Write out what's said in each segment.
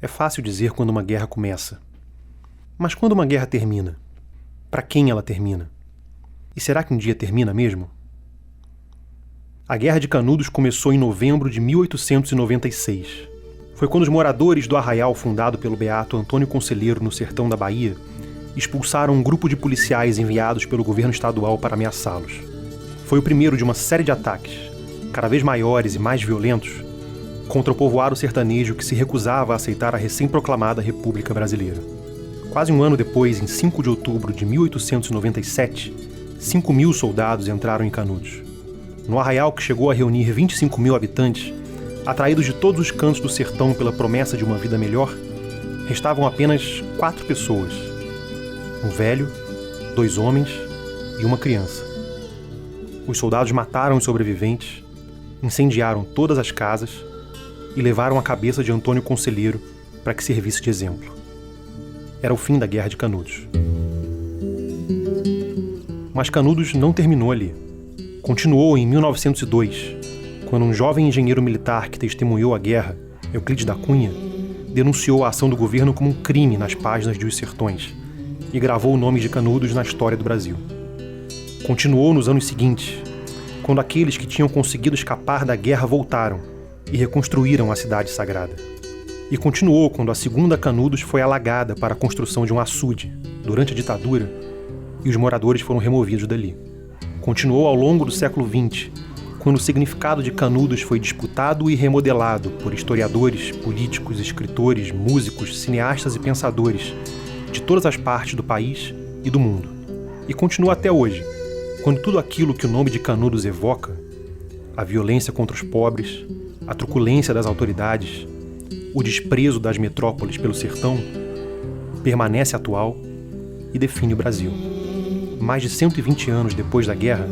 É fácil dizer quando uma guerra começa. Mas quando uma guerra termina? Para quem ela termina? E será que um dia termina mesmo? A Guerra de Canudos começou em novembro de 1896. Foi quando os moradores do arraial fundado pelo beato Antônio Conselheiro no sertão da Bahia expulsaram um grupo de policiais enviados pelo governo estadual para ameaçá-los. Foi o primeiro de uma série de ataques, cada vez maiores e mais violentos, contra o povoado sertanejo que se recusava a aceitar a recém-proclamada República Brasileira. Quase um ano depois, em 5 de outubro de 1897, 5.000 soldados entraram em Canudos. No arraial que chegou a reunir 25.000 habitantes, atraídos de todos os cantos do sertão pela promessa de uma vida melhor, restavam apenas 4 pessoas: um velho, 2 homens e uma criança. Os soldados mataram os sobreviventes, incendiaram todas as casas e levaram a cabeça de Antônio Conselheiro para que servisse de exemplo. Era o fim da Guerra de Canudos. Mas Canudos não terminou ali. Continuou em 1902, quando um jovem engenheiro militar que testemunhou a guerra, Euclides da Cunha, denunciou a ação do governo como um crime nas páginas de Os Sertões e gravou o nome de Canudos na história do Brasil. Continuou nos anos seguintes, quando aqueles que tinham conseguido escapar da guerra voltaram e reconstruíram a cidade sagrada. E continuou quando a segunda Canudos foi alagada para a construção de um açude, durante a ditadura, e os moradores foram removidos dali. Continuou ao longo do século XX, quando o significado de Canudos foi disputado e remodelado por historiadores, políticos, escritores, músicos, cineastas e pensadores de todas as partes do país e do mundo. E continua até hoje, quando tudo aquilo que o nome de Canudos evoca, a violência contra os pobres, a truculência das autoridades, o desprezo das metrópoles pelo sertão, permanece atual e define o Brasil. Mais de 120 anos depois da guerra,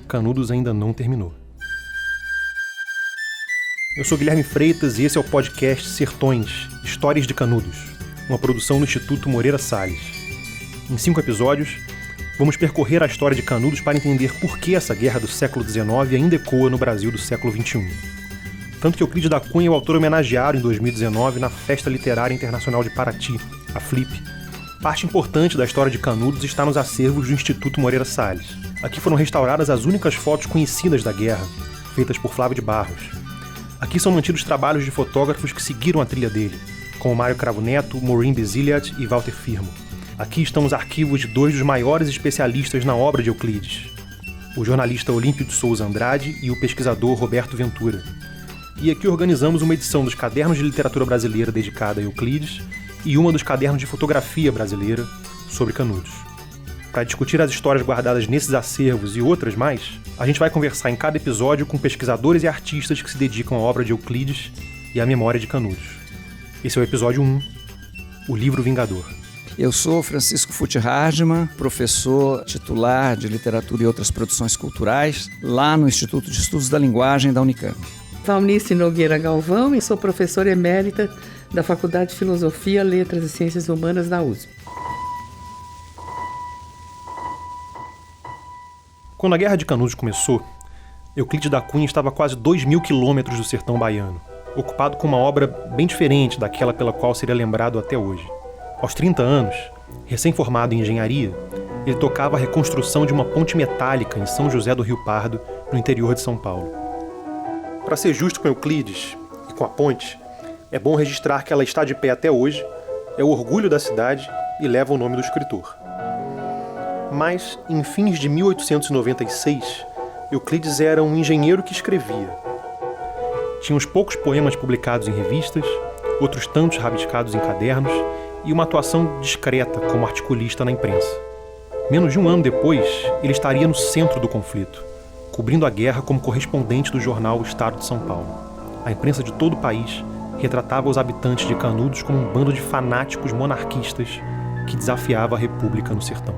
Canudos ainda não terminou. Eu sou Guilherme Freitas e esse é o podcast Sertões, Histórias de Canudos, uma produção do Instituto Moreira Salles. Em 5 episódios, vamos percorrer a história de Canudos para entender por que essa guerra do século XIX ainda ecoa no Brasil do século XXI. Tanto que Euclides da Cunha é o autor homenageado em 2019 na Festa Literária Internacional de Paraty, a FLIP. Parte importante da história de Canudos está nos acervos do Instituto Moreira Salles. Aqui foram restauradas as únicas fotos conhecidas da guerra, feitas por Flávio de Barros. Aqui são mantidos trabalhos de fotógrafos que seguiram a trilha dele, como Mário Cravo Neto, Maureen Basiliat e Walter Firmo. Aqui estão os arquivos de 2 dos maiores especialistas na obra de Euclides, o jornalista Olímpio de Souza Andrade e o pesquisador Roberto Ventura. E aqui organizamos uma edição dos Cadernos de Literatura Brasileira dedicada a Euclides e uma dos Cadernos de Fotografia Brasileira sobre Canudos. Para discutir as histórias guardadas nesses acervos e outras mais, a gente vai conversar em cada episódio com pesquisadores e artistas que se dedicam à obra de Euclides e à memória de Canudos. Esse é o episódio 1, O Livro Vingador. Eu sou Francisco Futi Hardman, professor titular de Literatura e Outras Produções Culturais, lá no Instituto de Estudos da Linguagem da Unicamp. Valnice Nogueira Galvão e sou professora emérita da Faculdade de Filosofia, Letras e Ciências Humanas da USP. Quando a Guerra de Canudos começou, Euclides da Cunha estava a quase 2.000 quilômetros do sertão baiano, ocupado com uma obra bem diferente daquela pela qual seria lembrado até hoje. Aos 30 anos, recém-formado em engenharia, ele tocava a reconstrução de uma ponte metálica em São José do Rio Pardo, no interior de São Paulo. Para ser justo com Euclides e com a ponte, é bom registrar que ela está de pé até hoje, é o orgulho da cidade e leva o nome do escritor. Mas, em fins de 1896, Euclides era um engenheiro que escrevia. Tinha uns poucos poemas publicados em revistas, outros tantos rabiscados em cadernos e uma atuação discreta como articulista na imprensa. Menos de um ano depois, ele estaria no centro do conflito, cobrindo a guerra como correspondente do jornal O Estado de São Paulo. A imprensa de todo o país retratava os habitantes de Canudos como um bando de fanáticos monarquistas que desafiava a República no sertão.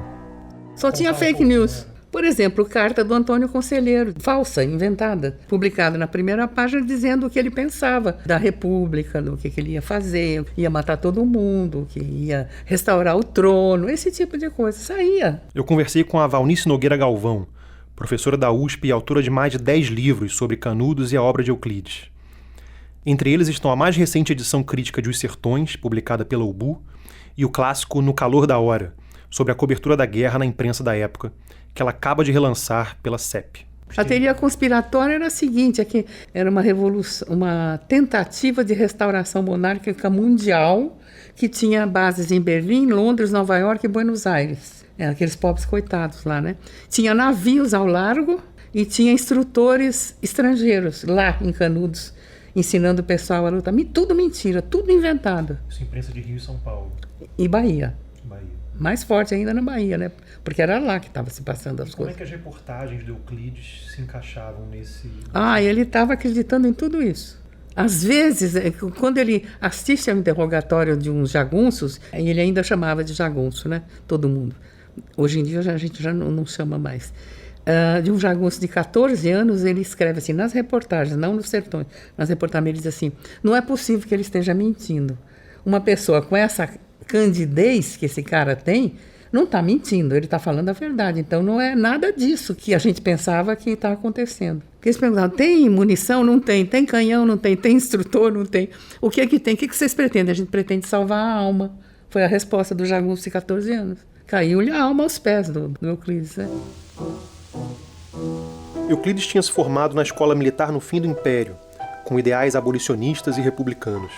Só tinha fake news. Por exemplo, carta do Antônio Conselheiro, falsa, inventada, publicada na primeira página dizendo o que ele pensava da República, do que ele ia fazer, ia matar todo mundo, que ia restaurar o trono, esse tipo de coisa. Saía. Eu conversei com a Valnice Nogueira Galvão, professora da USP e autora de mais de 10 livros sobre Canudos e a obra de Euclides. Entre eles estão a mais recente edição crítica de Os Sertões, publicada pela Ubu, e o clássico No Calor da Hora, sobre a cobertura da guerra na imprensa da época, que ela acaba de relançar pela CEP. A teoria conspiratória era a seguinte, é que era uma revolução, uma tentativa de restauração monárquica mundial que tinha bases em Berlim, Londres, Nova York e Buenos Aires. Aqueles pobres coitados lá, né? Tinha navios ao largo e tinha instrutores estrangeiros lá em Canudos, ensinando o pessoal a lutar. Tudo mentira, tudo inventado. Isso é imprensa de Rio e São Paulo. E Bahia. Bahia. Mais forte ainda na Bahia, né? Porque era lá que estava se passando as Como coisas. é que as reportagens de Euclides se encaixavam nesse... Ele estava acreditando em tudo isso. Às vezes, quando ele assiste ao interrogatório de uns jagunços, ele ainda chamava de jagunço, né? Todo mundo. Hoje em dia a gente já não chama mais. De um jagunço de 14 anos, ele escreve assim, nas reportagens, não nos sertões, nas reportagens ele diz assim, não é possível que ele esteja mentindo. Uma pessoa com essa candidez que esse cara tem, não está mentindo, ele está falando a verdade. Então não é nada disso que a gente pensava que está acontecendo. Porque eles perguntavam, tem munição? Não tem. Tem canhão? Não tem. Tem instrutor? Não tem. O que é que tem? O que vocês pretendem? A gente pretende salvar a alma. Foi a resposta do jagunço de 14 anos. Caiu-lhe a alma aos pés do Euclides, né? Euclides tinha se formado na escola militar no fim do Império, com ideais abolicionistas e republicanos.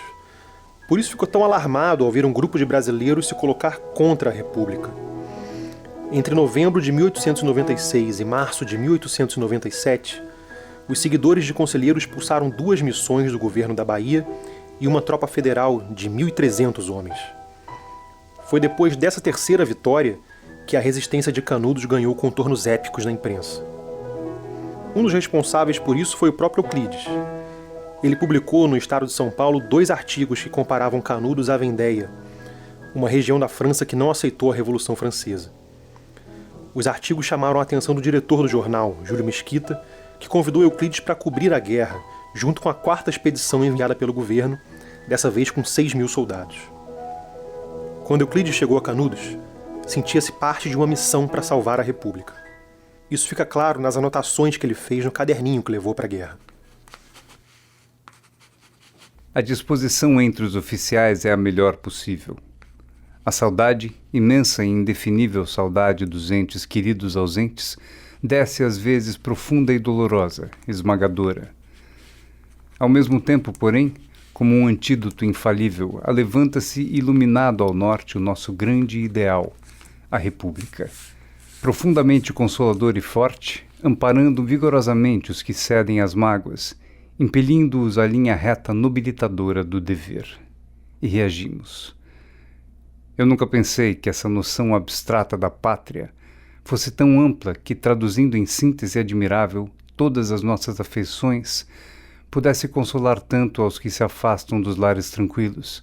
Por isso ficou tão alarmado ao ver um grupo de brasileiros se colocar contra a República. Entre novembro de 1896 e março de 1897, os seguidores de Conselheiro expulsaram 2 missões do governo da Bahia e uma tropa federal de 1.300 homens. Foi depois dessa terceira vitória que a resistência de Canudos ganhou contornos épicos na imprensa. Um dos responsáveis por isso foi o próprio Euclides. Ele publicou no estado de São Paulo 2 artigos que comparavam Canudos à Vendéia, uma região da França que não aceitou a Revolução Francesa. Os artigos chamaram a atenção do diretor do jornal, Júlio Mesquita, que convidou Euclides para cobrir a guerra, junto com a 4ª expedição enviada pelo governo, dessa vez com 6.000 soldados. Quando Euclides chegou a Canudos, sentia-se parte de uma missão para salvar a República. Isso fica claro nas anotações que ele fez no caderninho que levou para a guerra. A disposição entre os oficiais é a melhor possível. A saudade, imensa e indefinível saudade dos entes queridos ausentes, desce às vezes profunda e dolorosa, esmagadora. Ao mesmo tempo, porém, como um antídoto infalível, alevanta-se iluminado ao norte o nosso grande ideal, a República. Profundamente consolador e forte, amparando vigorosamente os que cedem às mágoas, impelindo-os à linha reta nobilitadora do dever. E reagimos. Eu nunca pensei que essa noção abstrata da pátria fosse tão ampla que, traduzindo em síntese admirável todas as nossas afeições, pudesse consolar tanto aos que se afastam dos lares tranquilos,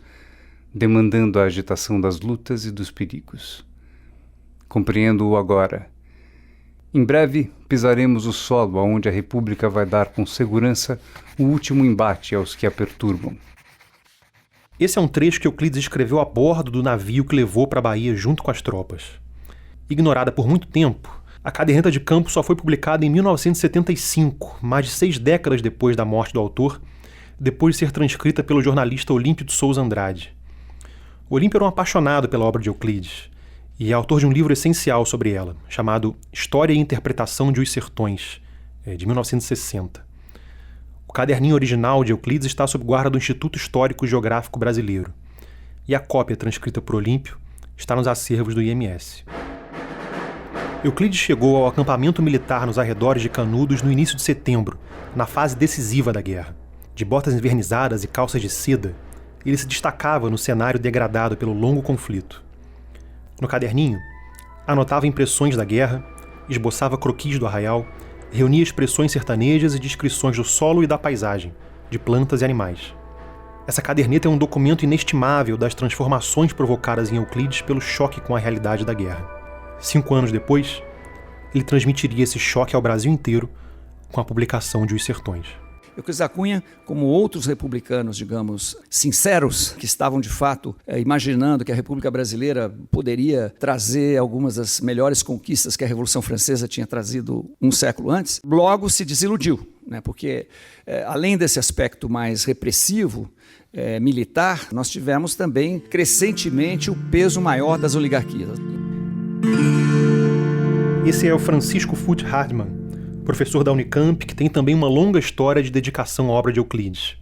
demandando a agitação das lutas e dos perigos. Compreendo-o agora. Em breve, pisaremos o solo aonde a República vai dar com segurança o último embate aos que a perturbam. Esse é um trecho que Euclides escreveu a bordo do navio que levou para a Bahia junto com as tropas. Ignorada por muito tempo, a caderneta de campo só foi publicada em 1975, mais de 6 décadas depois da morte do autor, depois de ser transcrita pelo jornalista Olímpio de Souza Andrade. Olímpio era um apaixonado pela obra de Euclides, e é autor de um livro essencial sobre ela, chamado História e Interpretação de Os Sertões, de 1960. O caderninho original de Euclides está sob guarda do Instituto Histórico e Geográfico Brasileiro, e a cópia transcrita por Olímpio está nos acervos do IMS. Euclides chegou ao acampamento militar nos arredores de Canudos no início de setembro, na fase decisiva da guerra. De botas envernizadas e calças de seda, ele se destacava no cenário degradado pelo longo conflito. No caderninho, anotava impressões da guerra, esboçava croquis do arraial, reunia expressões sertanejas e descrições do solo e da paisagem, de plantas e animais. Essa caderneta é um documento inestimável das transformações provocadas em Euclides pelo choque com a realidade da guerra. 5 anos depois, ele transmitiria esse choque ao Brasil inteiro com a publicação de Os Sertões. Euclides da Cunha, como outros republicanos, digamos, sinceros, que estavam de fato imaginando que a República Brasileira poderia trazer algumas das melhores conquistas que a Revolução Francesa tinha trazido um século antes, logo se desiludiu, né? Porque além desse aspecto mais repressivo, militar, nós tivemos também crescentemente o peso maior das oligarquias. Esse é o Francisco Fut Hardman, professor da Unicamp, que tem também uma longa história de dedicação à obra de Euclides.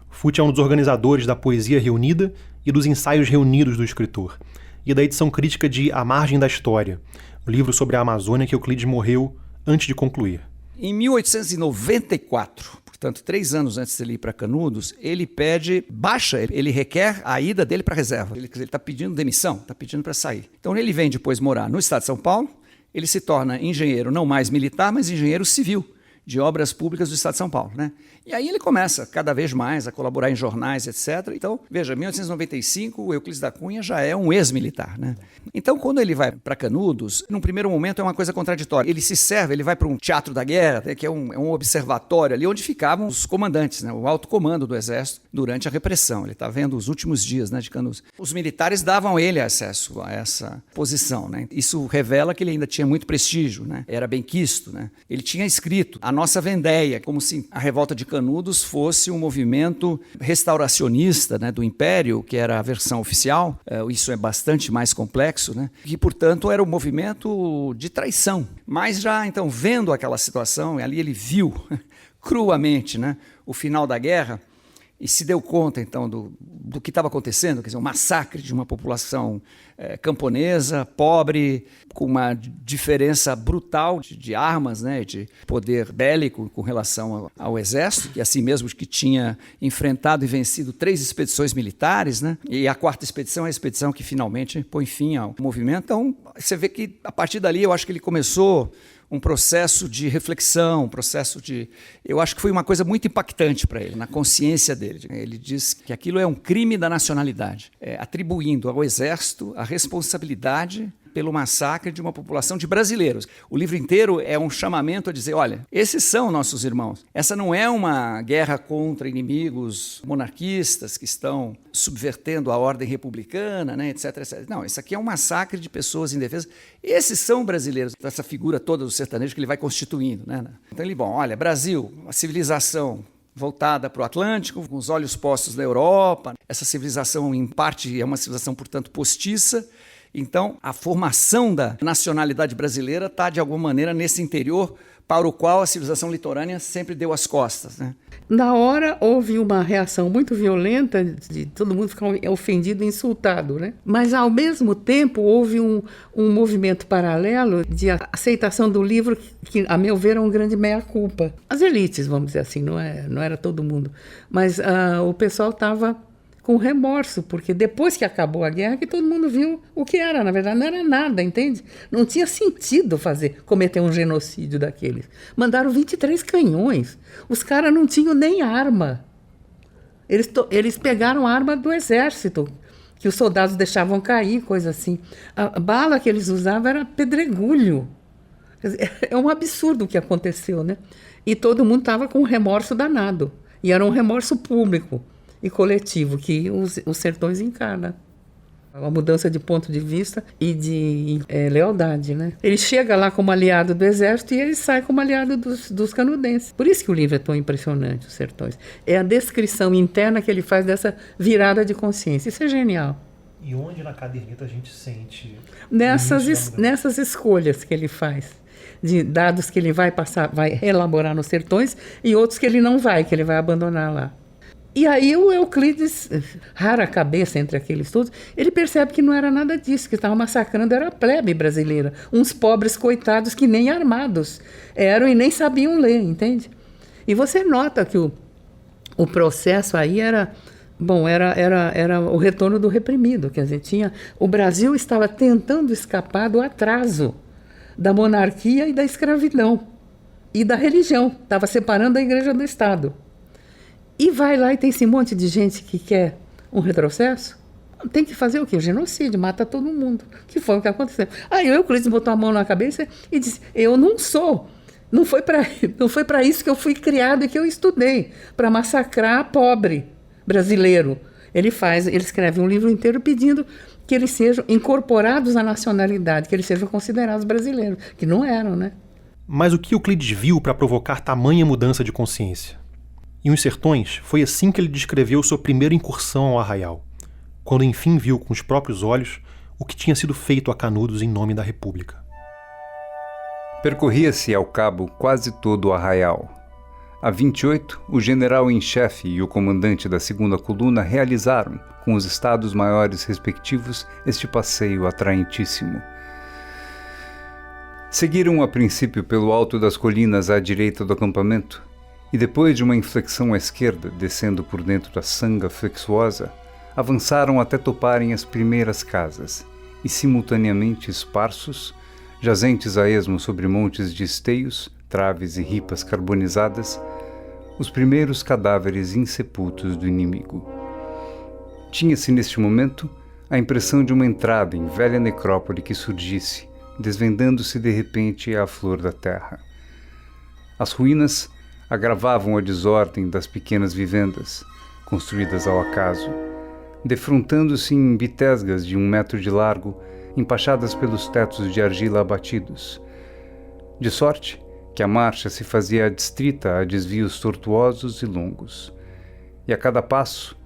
Fut é um dos organizadores da Poesia Reunida e dos Ensaios Reunidos do escritor, e da edição crítica de A Margem da História, o livro sobre a Amazônia que Euclides morreu antes de concluir. Em 1894, portanto 3 anos antes de ele ir para Canudos, ele ele requer a ida dele para a reserva. Ele está pedindo demissão, está pedindo para sair. Então ele vem depois morar no estado de São Paulo, ele se torna engenheiro não mais militar, mas engenheiro civil de obras públicas do estado de São Paulo, né? E aí ele começa cada vez mais a colaborar em jornais, etc. Então, veja, em 1895, o Euclides da Cunha já é um ex-militar, né? Então, quando ele vai para Canudos, num primeiro momento é uma coisa contraditória. Ele se serve, ele vai para um teatro da guerra, né, que é um observatório ali onde ficavam os comandantes, né, o alto comando do exército durante a repressão. Ele está vendo os últimos dias, né, de Canudos. Os militares davam a ele acesso a essa posição, né? Isso revela que ele ainda tinha muito prestígio, né? Era benquisto, né? Ele tinha escrito A Nossa Vendéia, como se a revolta de Canudos fosse um movimento restauracionista, né, do Império, que era a versão oficial. Isso é bastante mais complexo, né? E, portanto, era um movimento de traição. Mas já, então, vendo aquela situação, ali ele viu cruamente, né, o final da guerra e se deu conta, então, do que estava acontecendo, quer dizer, um massacre de uma população camponesa, pobre, com uma diferença brutal de armas, né, de poder bélico com relação ao exército, que assim mesmo que tinha enfrentado e vencido 3 expedições militares, né, e a 4ª expedição é a expedição que finalmente põe fim ao movimento. Então, você vê que, a partir dali, eu acho que ele começou um processo de reflexão, eu acho que foi uma coisa muito impactante para ele, na consciência dele. Ele diz que aquilo é um crime da nacionalidade, atribuindo ao exército a responsabilidade pelo massacre de uma população de brasileiros. O livro inteiro é um chamamento a dizer, olha, esses são nossos irmãos. Essa não é uma guerra contra inimigos monarquistas que estão subvertendo a ordem republicana, né, etc, etc. Não, isso aqui é um massacre de pessoas indefesas. Esses são brasileiros, essa figura toda do sertanejo que ele vai constituindo, né? Então ele, olha, Brasil, a civilização voltada para o Atlântico, com os olhos postos na Europa. Essa civilização, em parte, é uma civilização, portanto, postiça. Então, a formação da nacionalidade brasileira está, de alguma maneira, nesse interior para o qual a civilização litorânea sempre deu as costas, né? Na hora, houve uma reação muito violenta de todo mundo ficar ofendido e insultado, né? Mas, ao mesmo tempo, houve um movimento paralelo de aceitação do livro que, a meu ver, é um grande meia-culpa. As elites, vamos dizer assim, não era todo mundo. Mas o pessoal estava com remorso, porque depois que acabou a guerra, que todo mundo viu o que era. Na verdade, não era nada, entende? Não tinha sentido cometer um genocídio daqueles. Mandaram 23 canhões. Os caras não tinham nem arma. Eles pegaram a arma do exército, que os soldados deixavam cair, coisa assim. A bala que eles usavam era pedregulho. É um absurdo o que aconteceu, né? E todo mundo estava com um remorso danado. E era um remorso público e coletivo que os sertões encarnam. Uma mudança de ponto de vista e de lealdade, né? Ele chega lá como aliado do exército e ele sai como aliado dos canudenses. Por isso que o livro é tão impressionante, Os Sertões. É a descrição interna que ele faz dessa virada de consciência. Isso é genial. E onde na caderneta a gente sente... Nessas escolhas que ele faz. De dados que ele vai elaborar nos sertões e outros que ele não vai, que ele vai abandonar lá. E aí o Euclides, rara cabeça entre aqueles todos, ele percebe que não era nada disso, que estava massacrando era a plebe brasileira, uns pobres coitados que nem armados eram e nem sabiam ler, entende? E você nota que o processo aí era o retorno do reprimido, quer dizer, o Brasil estava tentando escapar do atraso da monarquia e da escravidão e da religião, estava separando a igreja do Estado. E vai lá e tem esse monte de gente que quer um retrocesso. Tem que fazer o quê? O genocídio, mata todo mundo. Que foi o que aconteceu. Aí o Euclides botou a mão na cabeça e disse, eu não sou Não foi para isso que eu fui criado e que eu estudei, para massacrar pobre brasileiro. Ele escreve um livro inteiro pedindo que eles sejam incorporados à nacionalidade, que eles sejam considerados brasileiros, que não eram, né? Mas o que Euclides viu para provocar tamanha mudança de consciência? Em Os Sertões, foi assim que ele descreveu sua primeira incursão ao Arraial, quando enfim viu com os próprios olhos o que tinha sido feito a Canudos em nome da República. Percorria-se ao cabo quase todo o Arraial. A 28, o general em chefe e o comandante da 2ª coluna realizaram, com os estados-maiores respectivos, este passeio atraentíssimo. Seguiram a princípio pelo alto das colinas à direita do acampamento, e depois de uma inflexão à esquerda, descendo por dentro da sanga flexuosa, avançaram até toparem as primeiras casas, e simultaneamente esparsos, jazentes a esmo sobre montes de esteios, traves e ripas carbonizadas, os primeiros cadáveres insepultos do inimigo. Tinha-se neste momento a impressão de uma entrada em velha necrópole que surgisse, desvendando-se de repente à flor da terra. As ruínas agravavam a desordem das pequenas vivendas, construídas ao acaso, defrontando-se em bitesgas de 1 metro de largo, empachadas pelos tetos de argila abatidos, de sorte que a marcha se fazia adstrita a desvios tortuosos e longos, e a cada passo,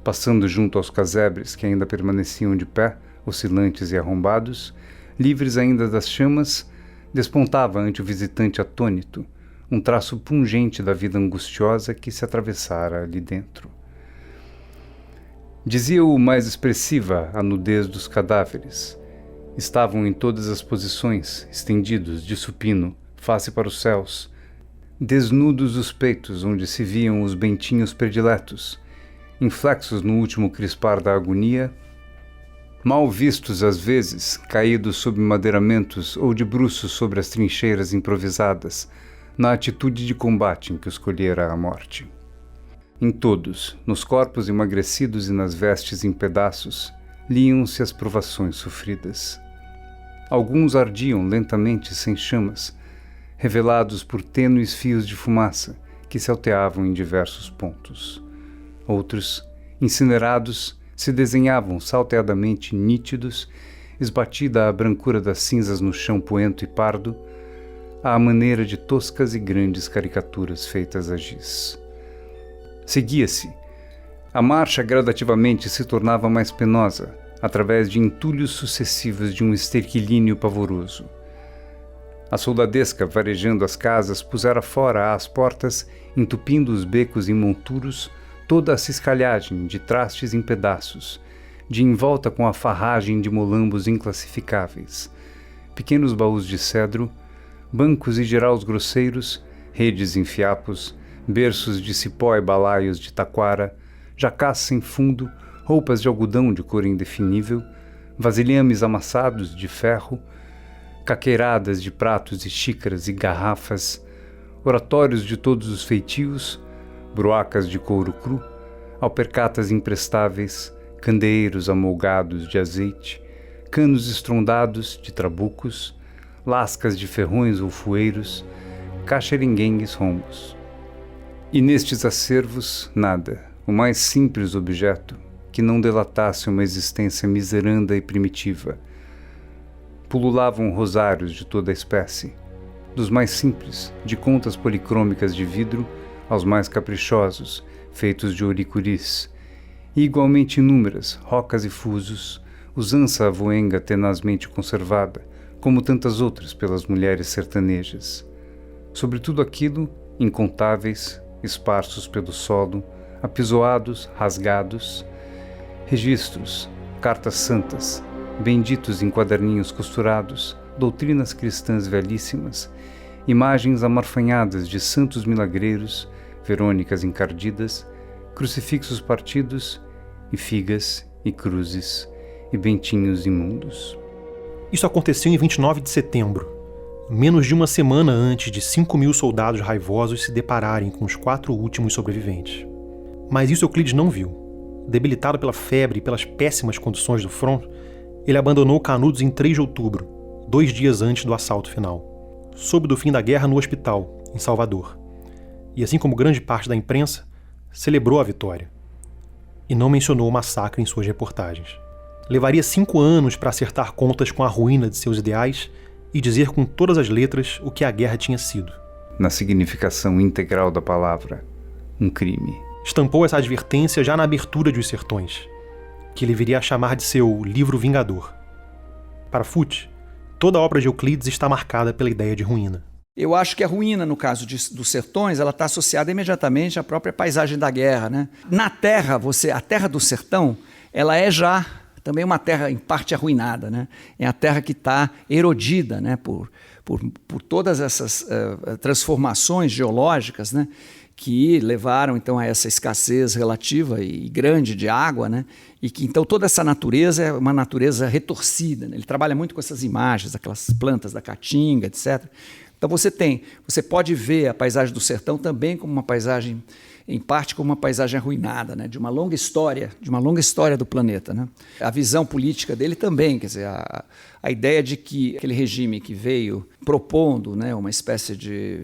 passando junto aos casebres que ainda permaneciam de pé, oscilantes e arrombados, livres ainda das chamas, despontava ante o visitante atônito um traço pungente da vida angustiosa que se atravessara ali dentro. Dizia-o mais expressiva a nudez dos cadáveres. Estavam em todas as posições, estendidos de supino, face para os céus, desnudos os peitos onde se viam os bentinhos prediletos, inflexos no último crispar da agonia, mal vistos às vezes, caídos sob madeiramentos ou de bruços sobre as trincheiras improvisadas, na atitude de combate em que os colhera a morte. Em todos, nos corpos emagrecidos e nas vestes em pedaços, liam-se as provações sofridas. Alguns ardiam lentamente sem chamas, revelados por tênues fios de fumaça que se alteavam em diversos pontos. Outros, incinerados, se desenhavam salteadamente nítidos, esbatida a brancura das cinzas no chão poento e pardo, à maneira de toscas e grandes caricaturas feitas a giz. Seguia-se. A marcha gradativamente se tornava mais penosa, através de entulhos sucessivos de um esterquilínio pavoroso. A soldadesca, varejando as casas, pusera fora às portas, entupindo os becos e monturos, toda a ciscalhagem de trastes em pedaços, de envolta com a farragem de molambos inclassificáveis, pequenos baús de cedro, bancos e geraus grosseiros, redes em fiapos, berços de cipó e balaios de taquara, jacás sem fundo, roupas de algodão de cor indefinível, vasilhames amassados de ferro, caqueiradas de pratos e xícaras e garrafas, oratórios de todos os feitios, broacas de couro cru, alpercatas imprestáveis, candeeiros amolgados de azeite, canos estrondados de trabucos, lascas de ferrões ou fueiros, caxeringuengues rombos. E nestes acervos, nada, o mais simples objeto, que não delatasse uma existência miseranda e primitiva. Pululavam rosários de toda a espécie, dos mais simples, de contas policrômicas de vidro, aos mais caprichosos, feitos de oricuris, e igualmente inúmeras, rocas e fusos, usança avoenga tenazmente conservada, como tantas outras pelas mulheres sertanejas. Sobre tudo aquilo, incontáveis, esparsos pelo solo, apisoados, rasgados, registros, cartas santas, benditos em quaderninhos costurados, doutrinas cristãs velhíssimas, imagens amarfanhadas de santos milagreiros, verônicas encardidas, crucifixos partidos, e figas, e cruzes, e bentinhos imundos. Isso aconteceu em 29 de setembro, menos de uma semana antes de 5.000 soldados raivosos se depararem com os 4 últimos sobreviventes. Mas isso Euclides não viu. Debilitado pela febre e pelas péssimas condições do front, ele abandonou Canudos em 3 de outubro, 2 dias antes do assalto final. soube do fim da guerra no hospital, em Salvador. E assim como grande parte da imprensa, celebrou a vitória. E não mencionou o massacre em suas reportagens. Levaria 5 anos para acertar contas com a ruína de seus ideais e dizer com todas as letras o que a guerra tinha sido. Na significação integral da palavra, um crime. Estampou essa advertência já na abertura de Os Sertões, que ele viria a chamar de seu livro vingador. Para Foote, toda a obra de Euclides está marcada pela ideia de ruína. Eu acho que a ruína, no caso dos sertões, ela está associada imediatamente à própria paisagem da guerra, né? Na terra, a terra do sertão, ela é já também uma terra em parte arruinada, né? É a terra que está erodida, né? por todas essas transformações geológicas, né? Que levaram então a essa escassez relativa e grande de água, né? E que então toda essa natureza é uma natureza retorcida, né? Ele trabalha muito com essas imagens, aquelas plantas da caatinga, etc. Então você pode ver a paisagem do sertão também como uma paisagem, em parte como uma paisagem arruinada, né? de uma longa história do planeta, né? A visão política dele também, quer dizer, a ideia de que aquele regime que veio propondo, né, uma espécie de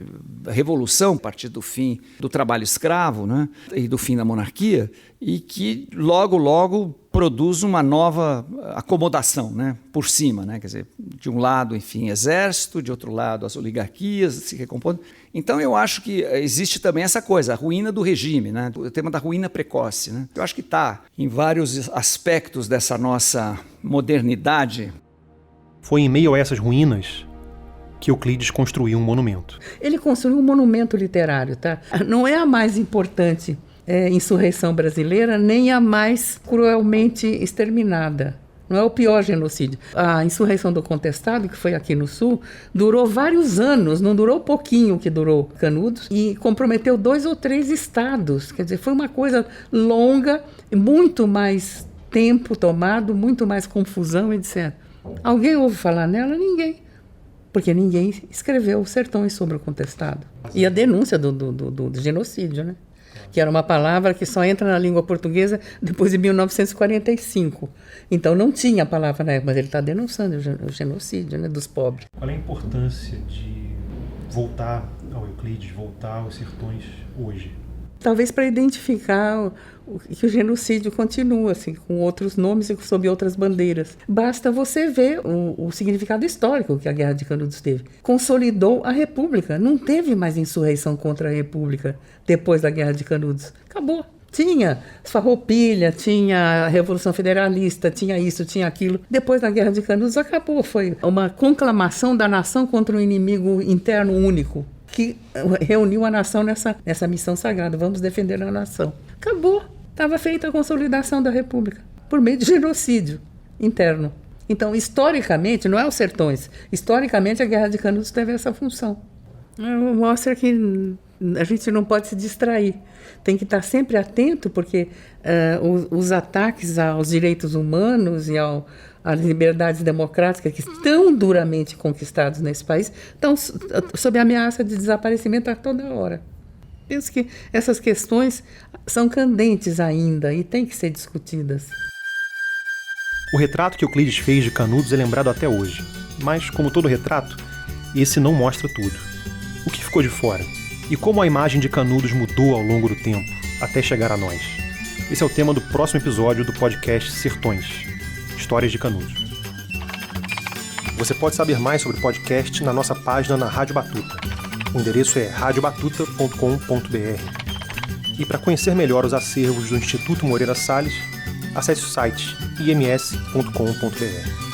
revolução a partir do fim do trabalho escravo, né, e do fim da monarquia, e que logo produz uma nova acomodação, né, por cima, né, quer dizer, de um lado, enfim, exército, de outro lado as oligarquias se recompondo. Então eu acho que existe também essa coisa, a ruína do regime, né, o tema da ruína precoce, né. Eu acho que está em vários aspectos dessa nossa modernidade. Foi em meio a essas ruínas que Euclides construiu um monumento. Ele construiu um monumento literário, tá? Não é a mais importante insurreição brasileira, nem a mais cruelmente exterminada. Não é o pior genocídio. A insurreição do Contestado, que foi aqui no Sul, durou vários anos, não durou pouquinho que durou Canudos, e comprometeu 2 ou 3 estados. Quer dizer, foi uma coisa longa, muito mais tempo tomado, muito mais confusão, etc. Alguém ouve falar nela? Ninguém. Porque ninguém escreveu Sertões sobre o Contestado. E a denúncia do genocídio, né? Que era uma palavra que só entra na língua portuguesa depois de 1945. Então não tinha a palavra na época, mas ele está denunciando o genocídio, né, dos pobres. Qual é a importância de voltar ao Euclides, voltar aos Sertões hoje? Talvez para identificar que o genocídio continua, assim, com outros nomes e sob outras bandeiras. Basta você ver o significado histórico que a Guerra de Canudos teve. Consolidou a República. Não teve mais insurreição contra a República depois da Guerra de Canudos. Acabou. Tinha Farroupilha, tinha a Revolução Federalista, tinha isso, tinha aquilo. Depois da Guerra de Canudos acabou. Foi uma conclamação da nação contra um inimigo interno único, que reuniu a nação nessa missão sagrada. Vamos defender a nação. Acabou. Estava feita a consolidação da República por meio de genocídio interno. Então, historicamente, não é os sertões, historicamente a Guerra de Canudos teve essa função. Mostra que a gente não pode se distrair. Tem que estar sempre atento, porque os ataques aos direitos humanos e às liberdades democráticas que estão duramente conquistados nesse país estão sob ameaça de desaparecimento a toda hora. Penso que essas questões são candentes ainda e têm que ser discutidas. O retrato que Euclides fez de Canudos é lembrado até hoje, mas, como todo retrato, esse não mostra tudo. O que ficou de fora? E como a imagem de Canudos mudou ao longo do tempo, até chegar a nós? Esse é o tema do próximo episódio do podcast Sertões, Histórias de Canudos. Você pode saber mais sobre o podcast na nossa página na Rádio Batuta. O endereço é radiobatuta.com.br. E para conhecer melhor os acervos do Instituto Moreira Salles, acesse o site ims.com.br.